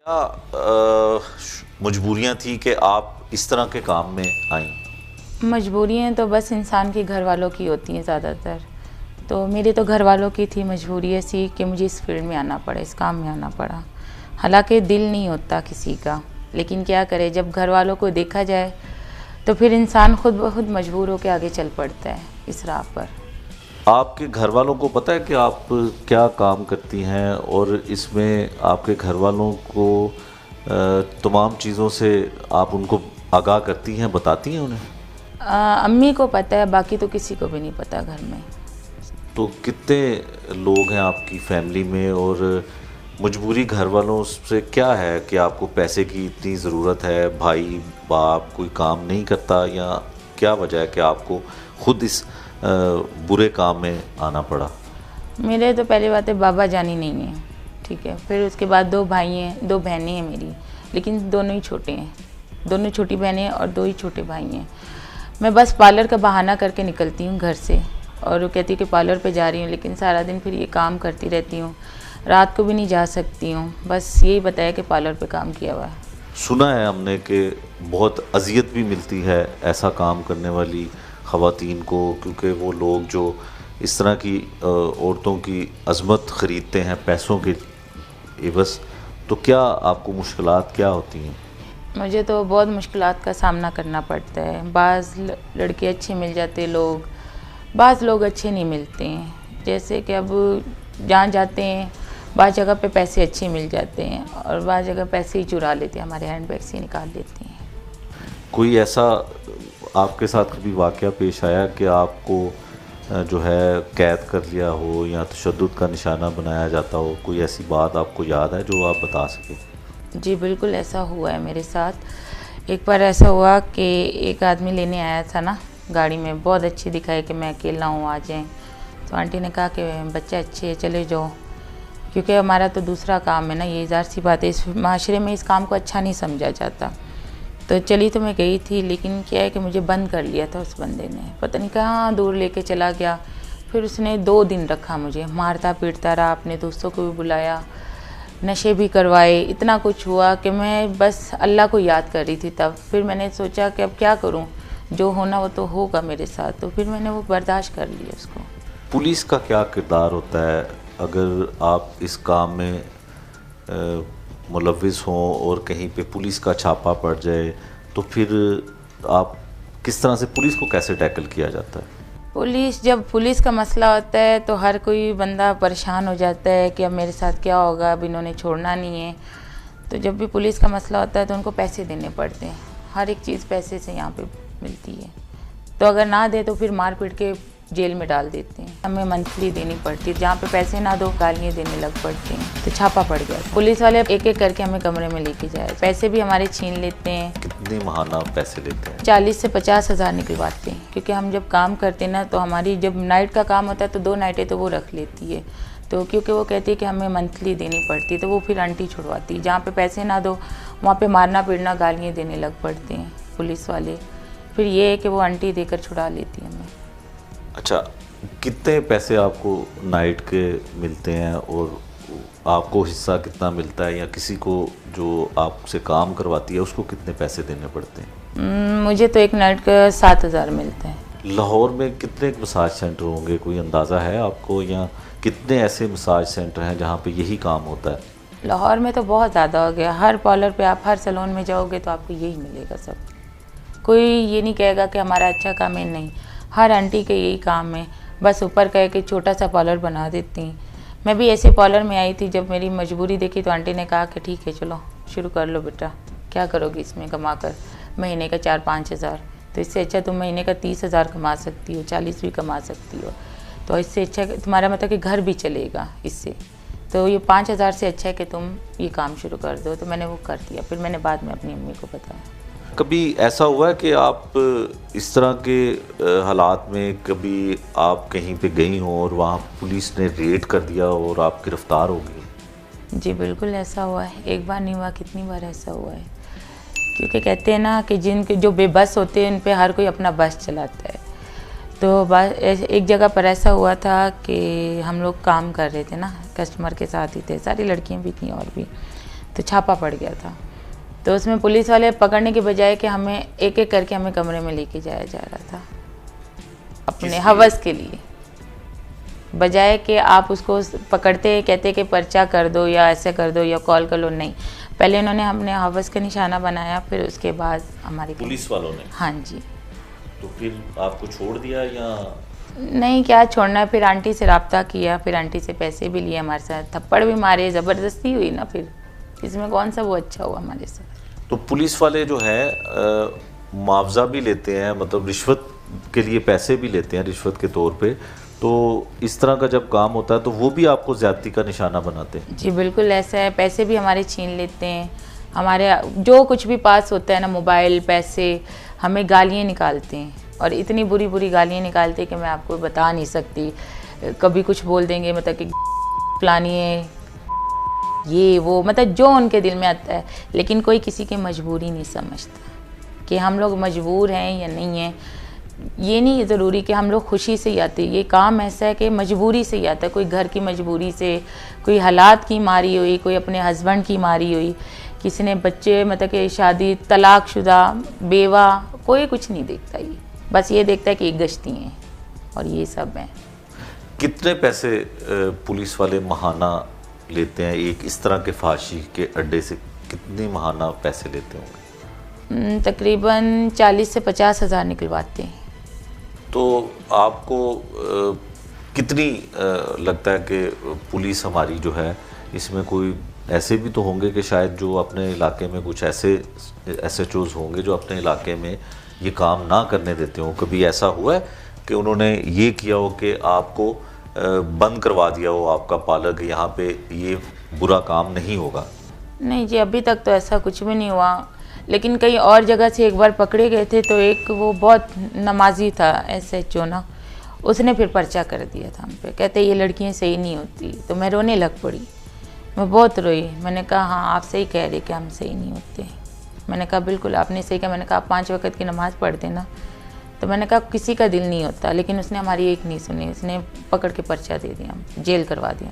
क्या मजबूरियां थी कि आप इस तरह के काम में आई? मजबूरियाँ तो बस इंसान के घर वालों की होती हैं ज़्यादातर। तो मेरे तो घर वालों की थी मजबूरी ऐसी कि मुझे इस फील्ड में आना पड़ा, इस काम में आना पड़ा। हालांकि दिल नहीं होता किसी का, लेकिन क्या करे, जब घर वालों को देखा जाए तो फिर इंसान खुद ब खुद मजबूर होकर आगे चल पड़ता है इस राह पर। आपके घर वालों को पता है कि आप क्या काम करती हैं और इसमें आपके घर वालों को तमाम चीज़ों से आप उनको आगाह करती हैं, बताती हैं उन्हें? अम्मी को पता है, बाकी तो किसी को भी नहीं पता घर में। तो कितने लोग हैं आपकी फैमिली में और मजबूरी घर वालों से क्या है कि आपको पैसे की इतनी ज़रूरत है, भाई बाप कोई काम नहीं करता, या क्या वजह है कि आपको खुद इस बुरे काम में आना पड़ा? मेरे तो पहली बात है, बाबा जानी नहीं है, ठीक है। फिर उसके बाद 2 भाई हैं, 2 बहनें हैं मेरी, लेकिन दोनों ही छोटे हैं। दोनों छोटी बहनें हैं और 2 ही छोटे भाई हैं। मैं बस पार्लर का बहाना करके निकलती हूँ घर से, और वो कहती है कि पार्लर पे जा रही हूँ, लेकिन सारा दिन फिर ये काम करती रहती हूँ, रात को भी नहीं जा सकती हूँ। बस यही बताया कि पार्लर पे काम किया हुआ है। सुना है हमने कि बहुत अज़ियत भी मिलती है ऐसा काम करने वाली ख़वातीन को, क्योंकि वो लोग जो इस तरह की औरतों की अज़मत ख़रीदते हैं पैसों के एवज़, तो क्या आपको मुश्किलात क्या होती हैं? मुझे तो बहुत मुश्किलात का सामना करना पड़ता है। बाज़ लड़के अच्छे मिल जाते लोग, बाज़ लोग अच्छे नहीं मिलते हैं। जैसे कि अब जहाँ जाते हैं, बाज़ जगह पे पैसे अच्छे मिल जाते हैं और बाज़ जगह पैसे ही चुरा लेते हैं, हमारे हैंड बैग से निकाल लेते हैं। कोई ऐसा आपके साथ कभी वाक़या पेश आया कि आपको जो है कैद कर लिया हो या तशद्दुद का निशाना बनाया जाता हो? कोई ऐसी बात आपको याद है जो आप बता सकें? जी बिल्कुल, ऐसा हुआ है मेरे साथ। एक बार ऐसा हुआ कि एक आदमी लेने आया था ना गाड़ी में, बहुत अच्छी दिखाई कि मैं अकेला हूँ, आ जाएँ। तो आंटी ने कहा कि बच्चा अच्छे है, चले जाओ, क्योंकि हमारा तो दूसरा काम है ना, ये ज़ाहिर सी बात है, इस माशरे में इस काम को अच्छा नहीं समझा जाता। तो चली तो मैं गई थी, लेकिन क्या है कि मुझे बंद कर लिया था उस बंदे ने, पता नहीं कहाँ दूर लेके चला गया। फिर उसने 2 दिन रखा मुझे, मारता पीटता रहा, अपने दोस्तों को भी बुलाया, नशे भी करवाए, इतना कुछ हुआ कि मैं बस अल्लाह को याद कर रही थी तब। फिर मैंने सोचा कि अब क्या करूं, जो होना वो तो होगा मेरे साथ, तो फिर मैंने वो बर्दाश्त कर लिया उसको। पुलिस का क्या किरदार होता है अगर आप इस काम में मुलविस हों और कहीं पे पुलिस का छापा पड़ जाए, तो फिर आप किस तरह से, पुलिस को कैसे टैकल किया जाता है? जब पुलिस का मसला होता है तो हर कोई बंदा परेशान हो जाता है कि अब मेरे साथ क्या होगा, अब इन्होंने छोड़ना नहीं है। तो जब भी पुलिस का मसला होता है तो उनको पैसे देने पड़ते हैं, हर एक चीज़ पैसे से यहाँ पे मिलती है। तो अगर ना दे तो फिर मार पीट के जेल में डाल देते हैं। हमें मंथली देनी पड़ती है, जहाँ पे पैसे ना दो गालियाँ देने लग पड़ते हैं। तो छापा पड़ गया, पुलिस वाले एक एक करके हमें कमरे में लेके जाए, पैसे भी हमारे छीन लेते हैं। कितने महाना पैसे लेते हैं? 40 से 50 हज़ार निकलवाते हैं, क्योंकि हम जब काम करते हैं ना, तो हमारी जब नाइट का काम होता है तो 2 नाइटें तो वो रख लेती है। तो क्योंकि वो कहती है कि हमें मंथली देनी पड़ती है, तो वो फिर आंटी छुड़वाती है। जहाँ पे पैसे ना दो वहाँ पे मारना पीटना गालियाँ देने लग पड़ते हैं पुलिस वाले। फिर ये है कि वो आंटी देकर छुड़ा लेती है हमें। अच्छा, कितने पैसे आपको नाइट के मिलते हैं और आपको हिस्सा कितना मिलता है, या किसी को जो आपसे काम करवाती है उसको कितने पैसे देने पड़ते हैं? मुझे तो एक नाइट का 7 हज़ार मिलता है। लाहौर में कितने मसाज सेंटर होंगे, कोई अंदाज़ा है आपको, या कितने ऐसे मसाज सेंटर हैं जहाँ पे यही काम होता है? लाहौर में तो बहुत ज़्यादा हो गया, हर पार्लर पे आप हर सैलून में जाओगे तो आपको यही मिलेगा सब। कोई ये नहीं कहेगा कि हमारा अच्छा काम है, नहीं, हर आंटी के यही काम है। बस ऊपर कह के छोटा सा पार्लर बना देती हैं। मैं भी ऐसे पार्लर में आई थी, जब मेरी मजबूरी देखी तो आंटी ने कहा कि ठीक है चलो शुरू कर लो बेटा, क्या करोगी इसमें कमा कर, महीने का 4-5 हज़ार। तो इससे अच्छा तुम महीने का 30 हज़ार कमा सकती हो, 40 भी कमा सकती हो। तो इससे अच्छा तुम्हारा मतलब कि घर भी चलेगा इससे, तो ये 5 हज़ार से अच्छा है कि तुम ये काम शुरू कर दो। तो मैंने वो कर दिया। फिर मैंने बाद में अपनी अम्मी को बताया। कभी ऐसा हुआ है कि आप इस तरह के हालात में कभी आप कहीं पे गई हों और वहाँ पुलिस ने रेड कर दिया और आप गिरफ़्तार हो गई? जी बिल्कुल ऐसा हुआ है, एक बार नहीं हुआ, कितनी बार ऐसा हुआ है। क्योंकि कहते हैं ना कि जिनके जो बेबस होते हैं उन पे हर कोई अपना बस चलाता है। तो एक जगह पर ऐसा हुआ था कि हम लोग काम कर रहे थे ना, कस्टमर के साथ ही थे, सारी लड़कियां भी थीं और भी। तो छापा पड़ गया था। तो उसमें पुलिस वाले पकड़ने के बजाय कि हमें एक एक करके हमें कमरे में लेके जाया जा रहा था अपने हवस के लिए, बजाय कि आप उसको पकड़ते कहते कि पर्चा कर दो या ऐसे कर दो या कॉल कर लो। नहीं, पहले उन्होंने हमने हवस का निशाना बनाया, फिर उसके बाद हमारी पुलिस वालों ने। हाँ जी। तो फिर आपको छोड़ दिया या नहीं, क्या छोड़ना है, फिर आंटी से रब्ता किया, फिर आंटी से पैसे भी लिए हमारे साथ, थप्पड़ भी मारे, ज़बरदस्ती हुई ना, फिर इसमें कौन सा वो अच्छा हुआ हमारे साथ। तो पुलिस वाले जो है मुआवजा भी लेते हैं, मतलब रिश्वत के लिए पैसे भी लेते हैं रिश्वत के तौर पे, तो इस तरह का जब काम होता है तो वो भी आपको ज़्यादती का निशाना बनाते हैं? जी बिल्कुल ऐसा है, पैसे भी हमारे छीन लेते हैं, हमारे जो कुछ भी पास होता है ना, मोबाइल, पैसे, हमें गालियाँ निकालते हैं, और इतनी बुरी बुरी गालियाँ निकालते हैं कि मैं आपको बता नहीं सकती। कभी कुछ बोल देंगे, मतलब कि फलानी है, ये वो, मतलब जो उनके दिल में आता है, लेकिन कोई किसी की मजबूरी नहीं समझता कि हम लोग मजबूर हैं या नहीं हैं। ये नहीं ज़रूरी कि हम लोग खुशी से ही आते, ये काम ऐसा है कि मजबूरी से ही आता है, कोई घर की मजबूरी से, कोई हालात की मारी हुई, कोई अपने हस्बैंड की मारी हुई, किसी ने बच्चे, मतलब कि शादी, तलाकशुदा, बेवा, कोई कुछ नहीं देखता, ये बस ये देखता है कि एक गश्ती हैं और ये सब हैं। कितने पैसे पुलिस वाले महाना लेते हैं एक इस तरह के फांसी के अड्डे से? कितनी महाना पैसे लेते होंगे? तकरीबन 40 से 50 हज़ार निकलवाते हैं। तो आपको कितनी लगता है कि पुलिस हमारी जो है इसमें कोई ऐसे भी तो होंगे कि शायद जो अपने इलाके में कुछ ऐसे SHOs होंगे जो अपने इलाके में ये काम ना करने देते हो? कभी ऐसा हुआ है कि उन्होंने ये किया हो कि आपको बंद करवा दिया हो, आपका पालक यहाँ पे ये बुरा काम नहीं होगा? नहीं जी, अभी तक तो ऐसा कुछ भी नहीं हुआ, लेकिन कहीं और जगह से एक बार पकड़े गए थे, तो एक वो बहुत नमाजी था SHO ना, उसने फिर पर्चा कर दिया था हम पे, कहते ये लड़कियाँ सही नहीं होती। तो मैं रोने लग पड़ी, मैं बहुत रोई। मैंने कहा हाँ आप सही कह रहे कि हम सही नहीं होते। मैंने कहा बिल्कुल आपने सही कहा। मैंने कहा आप 5 वक्त की नमाज़ पढ़ते ना। तो मैंने कहा किसी का दिल नहीं होता, लेकिन उसने हमारी एक नहीं सुनी, उसने पकड़ के पर्चा दे दिया, जेल करवा दिया।